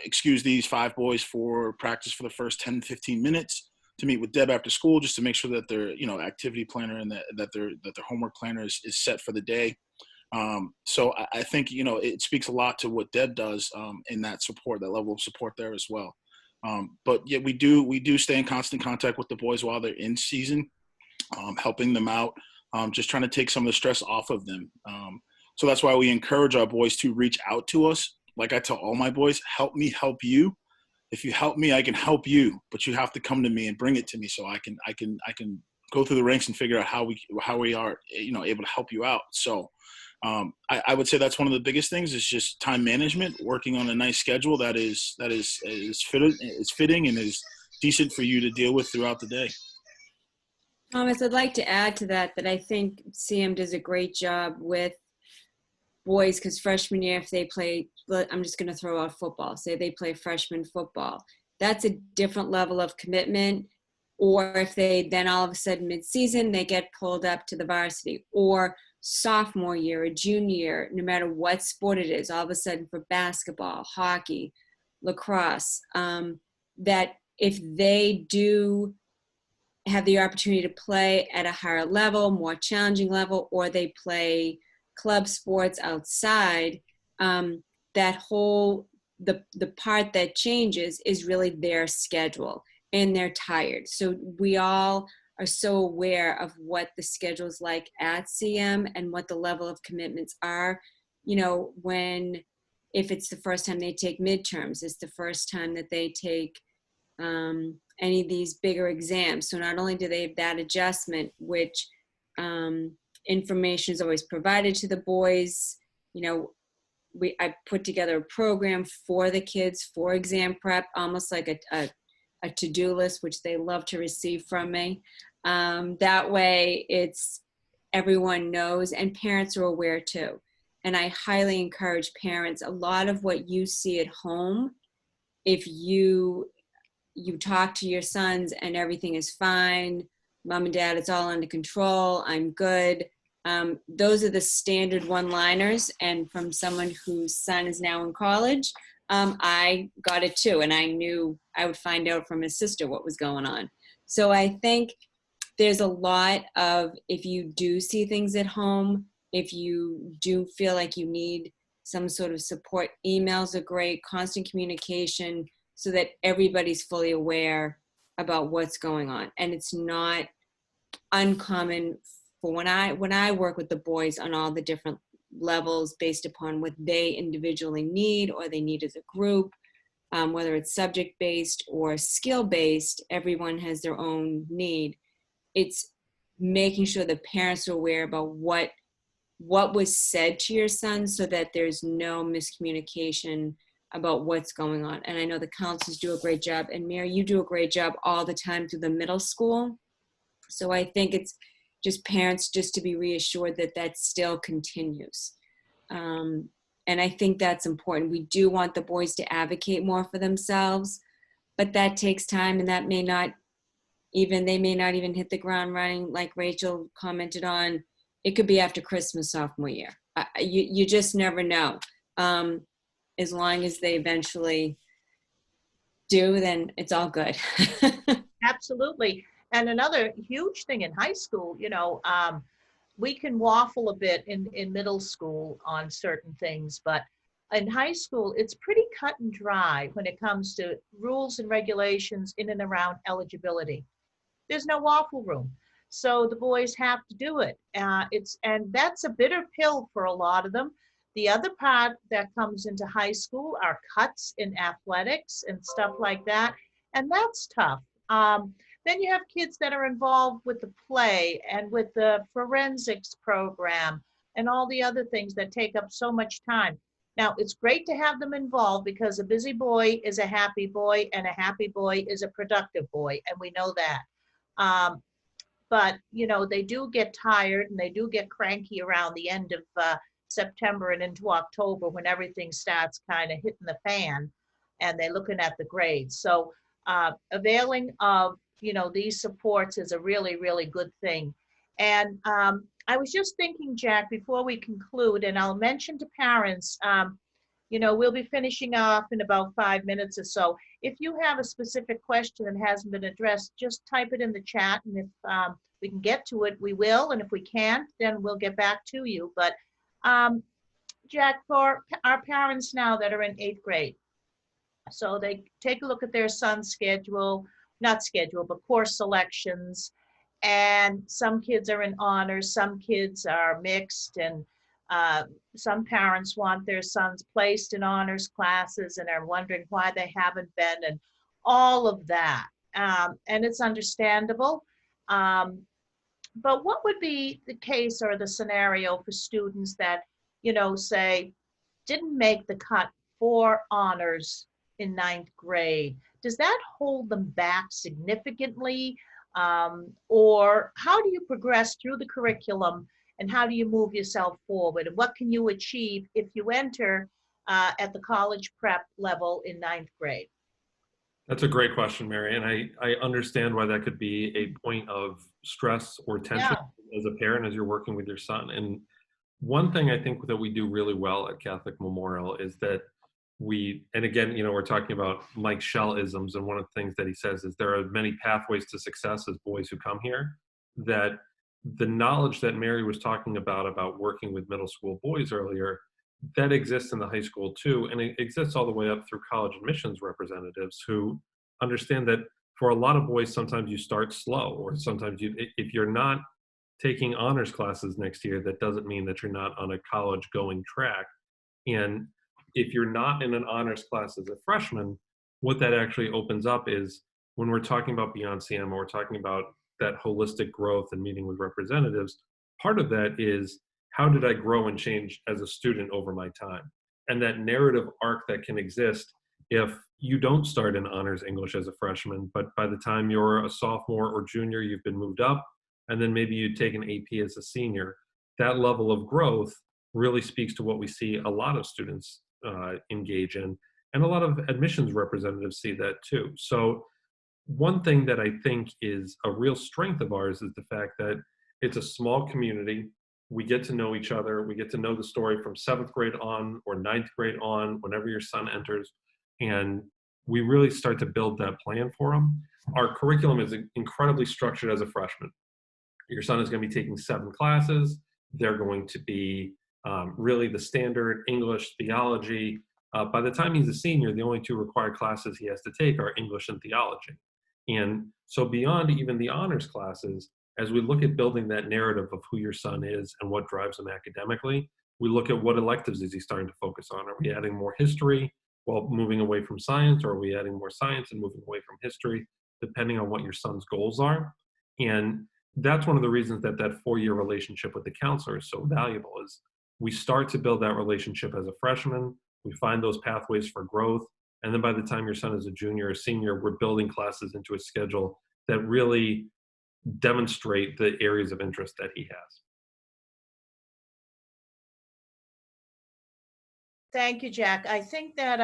D: excuse these 5 boys for practice for the first 10, 15 minutes to meet with Deb after school, just to make sure that their activity planner and that their homework planner is set for the day. So I think, it speaks a lot to what Deb does in that support, that level of support there as well. But yeah, we do stay in constant contact with the boys while they're in season, helping them out, just trying to take some of the stress off of them. So that's why we encourage our boys to reach out to us. Like I tell all my boys, help me help you. If you help me, I can help you, but you have to come to me and bring it to me so I can go through the ranks and figure out how we are, able to help you out. So I would say that's one of the biggest things is just time management, working on a nice schedule that is fitting and is decent for you to deal with throughout the day.
E: Thomas, I'd like to add to that I think CM does a great job with boys, because freshman year, if they play, I'm just going to throw out football, say they play freshman football, that's a different level of commitment. Or if they then all of a sudden mid-season, they get pulled up to the varsity, or sophomore year or junior year, no matter what sport it is, all of a sudden for basketball, hockey, lacrosse, that if they do have the opportunity to play at a higher level, more challenging level, or they play club sports outside, that whole, the part that changes is really their schedule, and they're tired. So we all are so aware of what the schedule is like at CM and what the level of commitments are. If it's the first time they take midterms, it's the first time that they take any of these bigger exams. So not only do they have that adjustment, which information is always provided to the boys, I put together a program for the kids for exam prep, almost like a to-do list, which they love to receive from me. That way everyone knows, and parents are aware too. And I highly encourage parents, a lot of what you see at home, if you talk to your sons and everything is fine, Mom and Dad, it's all under control, I'm good. Those are the standard one-liners. And from someone whose son is now in college, I got it too. And I knew I would find out from his sister what was going on. So I think there's a lot of, if you do see things at home, if you do feel like you need some sort of support, emails are great, constant communication, so that everybody's fully aware about what's going on. And it's not uncommon for when I work with the boys on all the different levels based upon what they individually need or they need as a group, whether it's subject-based or skill-based, everyone has their own need. It's making sure the parents are aware about what was said to your son so that there's no miscommunication about what's going on. And I know the counselors do a great job, and Mary, you do a great job all the time through the middle school. So I think it's just parents just to be reassured that still continues. And I think that's important. We do want the boys to advocate more for themselves, but that takes time, and that may not even hit the ground running, like Rachel commented on. It could be after Christmas sophomore year. You just never know. As long as they eventually do, then it's all good.
A: Absolutely. And another huge thing in high school, we can waffle a bit in middle school on certain things, but in high school, it's pretty cut and dry when it comes to rules and regulations in and around eligibility. There's no waffle room. So the boys have to do it. And that's a bitter pill for a lot of them. The other part that comes into high school are cuts in athletics and stuff like that. And that's tough. Then you have kids that are involved with the play and with the forensics program and all the other things that take up so much time. Now, it's great to have them involved because a busy boy is a happy boy and a happy boy is a productive boy, and we know that. But, you know, they do get tired and they do get cranky around the end of September and into October when everything starts kind of hitting the fan and they're looking at the grades. So availing of, you know, these supports is a really, really good thing. And I was just thinking, Jack, before we conclude, and I'll mention to parents, you know, we'll be finishing off in about 5 minutes or so. If you have a specific question that hasn't been addressed, just type it in the chat. And if we can get to it, we will. And if we can't, then we'll get back to you. But Jack, for our parents now that are in 8th grade, so they take a look at their son's schedule, not schedule, but course selections. And some kids are in honors, some kids are mixed, and some parents want their sons placed in honors classes and are wondering why they haven't been, and all of that. And it's understandable. But what would be the case or the scenario for students that, you know, say, didn't make the cut for honors in 9th grade? Does that hold them back significantly? Or how do you progress through the curriculum and how do you move yourself forward? And what can you achieve if you enter at the college prep level in 9th grade?
B: That's a great question, Mary. And I understand why that could be a point of stress or tension as a parent as you're working with your son. And one thing I think that we do really well at Catholic Memorial is that and again, you know, we're talking about Mike Shell-isms, and one of the things that he says is there are many pathways to success as boys who come here, that the knowledge that Mary was talking about working with middle school boys earlier, that exists in the high school too, and it exists all the way up through college admissions representatives who understand that for a lot of boys, sometimes you start slow, or sometimes if you're not taking honors classes next year, that doesn't mean that you're not on a college going track. And if you're not in an honors class as a freshman, what that actually opens up is when we're talking about Beyond CM, or we're talking about that holistic growth and meeting with representatives, part of that is how did I grow and change as a student over my time? And that narrative arc that can exist if you don't start in honors English as a freshman, but by the time you're a sophomore or junior, you've been moved up, and then maybe you take an AP as a senior. That level of growth really speaks to what we see a lot of students engage in, and a lot of admissions representatives see that too. So one thing that I think is a real strength of ours is the fact that it's a small community. We get to know each other. We get to know the story from 7th grade on or 9th grade on, whenever your son enters, and we really start to build that plan for them. Our curriculum is incredibly structured as a freshman. Your son is going to be taking 7 classes. They're going to be really the standard English, theology. By the time he's a senior, the only 2 required classes he has to take are English and theology. And so beyond even the honors classes, as we look at building that narrative of who your son is and what drives him academically, we look at what electives is he starting to focus on. Are we adding more history while moving away from science, or are we adding more science and moving away from history, depending on what your son's goals are? And that's one of the reasons that that 4-year relationship with the counselor is so valuable, is we start to build that relationship as a freshman, we find those pathways for growth, and then by the time your son is a junior or senior, we're building classes into a schedule that really demonstrate the areas of interest that he has.
A: Thank you, Jack. I think that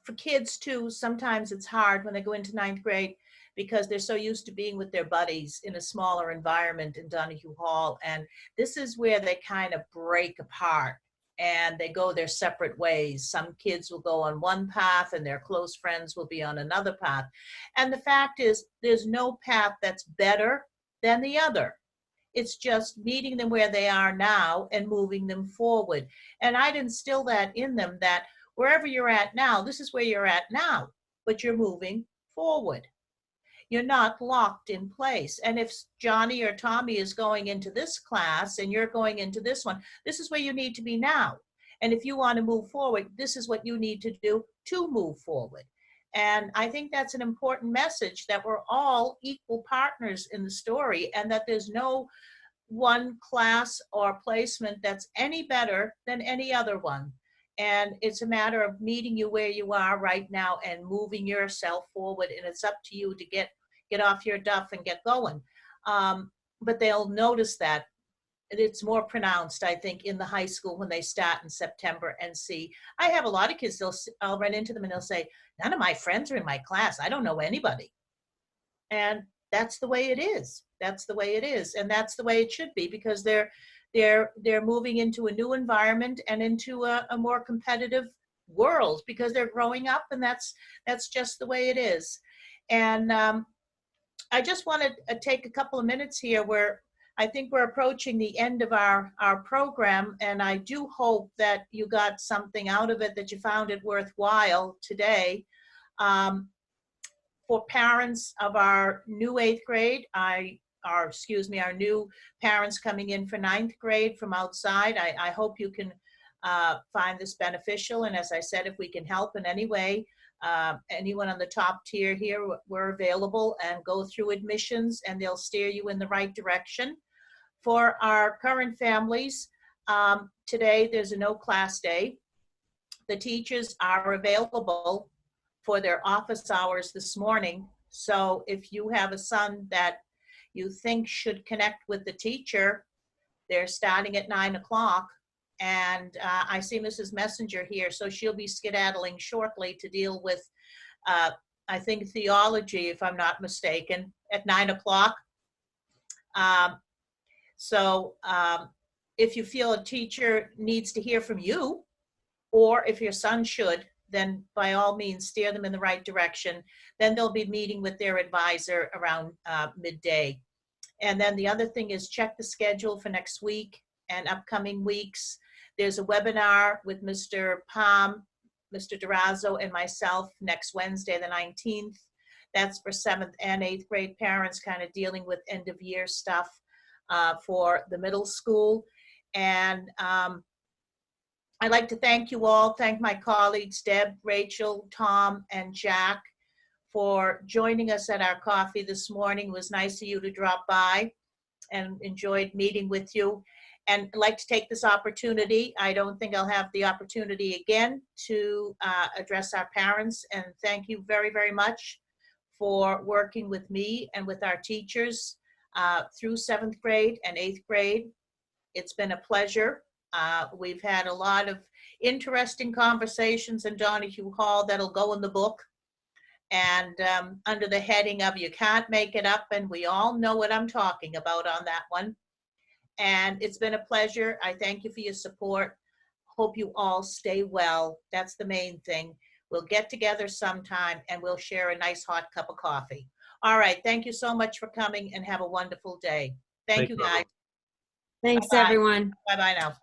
A: for kids too, sometimes it's hard when they go into 9th grade because they're so used to being with their buddies in a smaller environment in Donahue Hall. And this is where they kind of break apart and they go their separate ways. Some kids will go on one path and their close friends will be on another path. And the fact is, there's no path that's better than the other. It's just meeting them where they are now and moving them forward. And I'd instill that in them, that wherever you're at now, this is where you're at now, but you're moving forward. You're not locked in place. And if Johnny or Tommy is going into this class and you're going into this one, this is where you need to be now. And if you want to move forward, this is what you need to do to move forward. And I think that's an important message, that we're all equal partners in the story, and that there's no one class or placement that's any better than any other one. And it's a matter of meeting you where you are right now and moving yourself forward. And it's up to you to get off your duff and get going. But they'll notice that it's more pronounced, I think, in the high school when they start in September and see. I have a lot of kids, I'll run into them and they'll say, none of my friends are in my class. I don't know anybody. And that's the way it is. That's the way it is. And that's the way it should be, because they're moving into a new environment and into a more competitive world, because they're growing up, and that's just the way it is. And I just want to take a couple of minutes here where I think we're approaching the end of our program, and I do hope that you got something out of it, that you found it worthwhile today. For parents of our new 8th grade, our new parents coming in for 9th grade from outside, I hope you can find this beneficial. And as I said, if we can help in any way, anyone on the top tier here, we're available, and go through admissions and they'll steer you in the right direction. For our current families, today there's a no class day. The teachers are available for their office hours this morning. So if you have a son that you think should connect with the teacher, they're starting at 9 o'clock. And I see Mrs. Messenger here, so she'll be skedaddling shortly to deal with, I think, theology, if I'm not mistaken, at 9 o'clock. So if you feel a teacher needs to hear from you, or if your son should, then by all means steer them in the right direction. Then they'll be meeting with their advisor around midday. And then the other thing is, check the schedule for next week and upcoming weeks. There's a webinar with Mr. Palm, Mr. Durazo, and myself next Wednesday, the 19th. That's for 7th and 8th grade parents, kind of dealing with end of year stuff for the middle school. And I'd like to thank you all, thank my colleagues, Deb, Rachel, Tom, and Jack, for joining us at our coffee this morning. It was nice of you to drop by, and enjoyed meeting with you. And I'd like to take this opportunity, I don't think I'll have the opportunity again, to address our parents, and thank you very, very much for working with me and with our teachers through 7th grade and 8th grade. It's been a pleasure. We've had a lot of interesting conversations in Donahue Hall that'll go in the book, and under the heading of "You Can't Make It Up," and we all know what I'm talking about on that one. And it's been a pleasure. I thank you for your support. Hope you all stay well. That's the main thing. We'll get together sometime and we'll share a nice hot cup of coffee. All right. Thank you so much for coming, and have a wonderful day. Thank you, guys.
E: Thanks,
A: Bye-bye.
E: everyone.
A: Bye-bye now.